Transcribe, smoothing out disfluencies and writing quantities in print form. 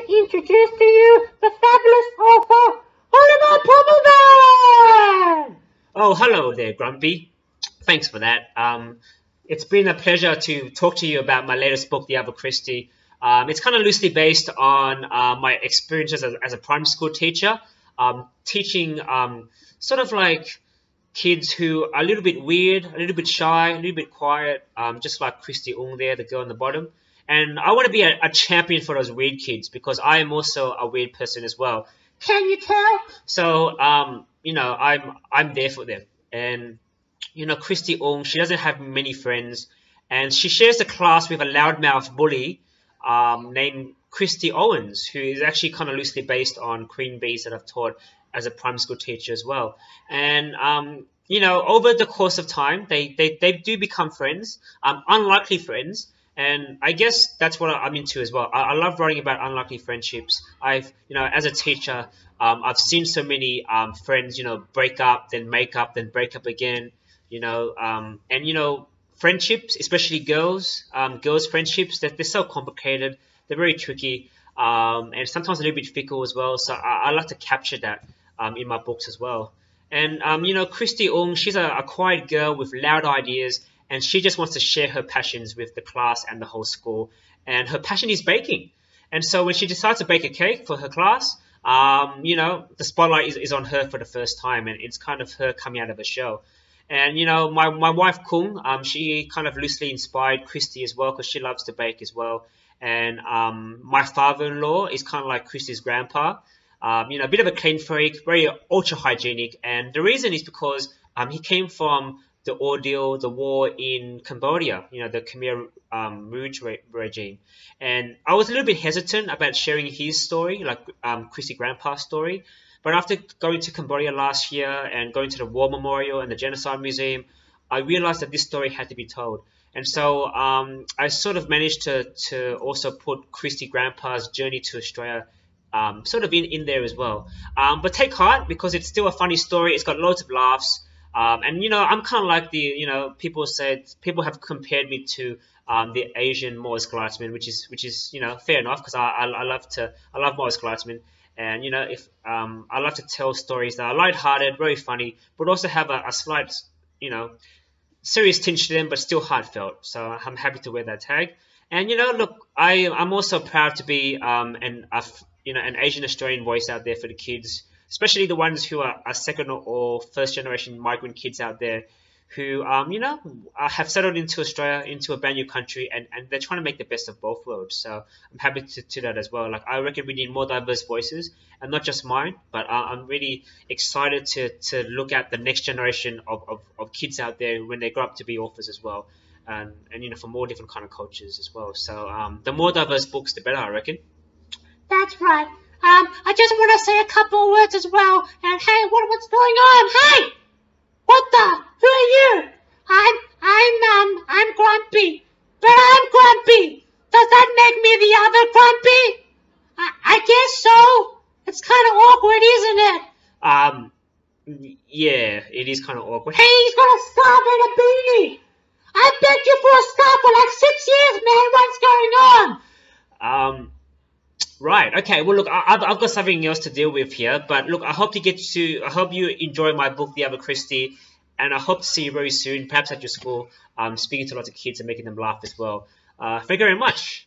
to introduce to you the fabulous author, Oliver Phommavanh! Oh, hello there, Grumpy. Thanks for that. It's been a pleasure to talk to you about my latest book, The Other Christy. It's kind of loosely based on my experiences as a primary school teacher, teaching sort of like kids who are a little bit weird, a little bit shy, a little bit quiet, just like Christy there, the girl on the bottom. And I want to be a champion for those weird kids because I am also a weird person as well. Can you tell? So, I'm there for them. And, Christy she doesn't have many friends. And she shares the class with a loudmouth bully named Christy Owens, who is actually kind of loosely based on Queen Bees that I've taught as a primary school teacher as well. And, over the course of time, they do become friends, unlikely friends. And I guess that's what I'm into as well. I love writing about unlikely friendships. As a teacher, I've seen so many friends, break up, then make up, then break up again, friendships, especially girls friendships, they're so complicated. They're very tricky, and sometimes a little bit fickle as well. So I like to capture that in my books as well. And, Christy she's a quiet girl with loud ideas. And she just wants to share her passions with the class and the whole school. And her passion is baking. And so when she decides to bake a cake for her class, the spotlight is on her for the first time. And it's kind of her coming out of a shell. And, my wife, Kung, she kind of loosely inspired Christy as well because she loves to bake as well. And my father-in-law is kind of like Christy's grandpa. A bit of a clean freak, very ultra-hygienic. And the reason is because he came from the ordeal, the war in Cambodia, the Khmer Rouge regime. And I was a little bit hesitant about sharing his story, like Christy Grandpa's story. But after going to Cambodia last year and going to the War Memorial and the Genocide Museum, I realized that this story had to be told. And so I sort of managed to also put Christy Grandpa's journey to Australia sort of in there as well. But take heart because it's still a funny story. It's got loads of laughs. And I'm kind of like people have compared me to the Asian Morris Gleitzman, which is fair enough because I love Morris Gleitzman, and I love to tell stories that are lighthearted, very funny, but also have a slight serious tinge to them, but still heartfelt. So I'm happy to wear that tag. And look, I'm also proud to be an Asian Australian voice out there for the kids, especially the ones who are second or first generation migrant kids out there who, have settled into Australia, into a brand new country, and they're trying to make the best of both worlds. So I'm happy to do that as well. Like, I reckon we need more diverse voices, and not just mine, but I'm really excited to look at the next generation of kids out there when they grow up to be authors as well. And from all different kind of cultures as well. So the more diverse books, the better, I reckon. That's right. I just want to say a couple of words as well. And hey, what's going on? Hey, what the? Who are you? I'm Grumpy, but I'm Grumpy. Does that make me the other Grumpy? I guess so. It's kind of awkward, isn't it? Yeah, it is kind of awkward. Hey, he's got a scarf and a beanie. I begged you for a scarf for like 6 years, man. What's going on? Right. Okay. Well, look, I've got something else to deal with here. But look, I hope you enjoy my book, The Other Christy, and I hope to see you very soon, perhaps at your school, speaking to lots of kids and making them laugh as well. Thank you very much.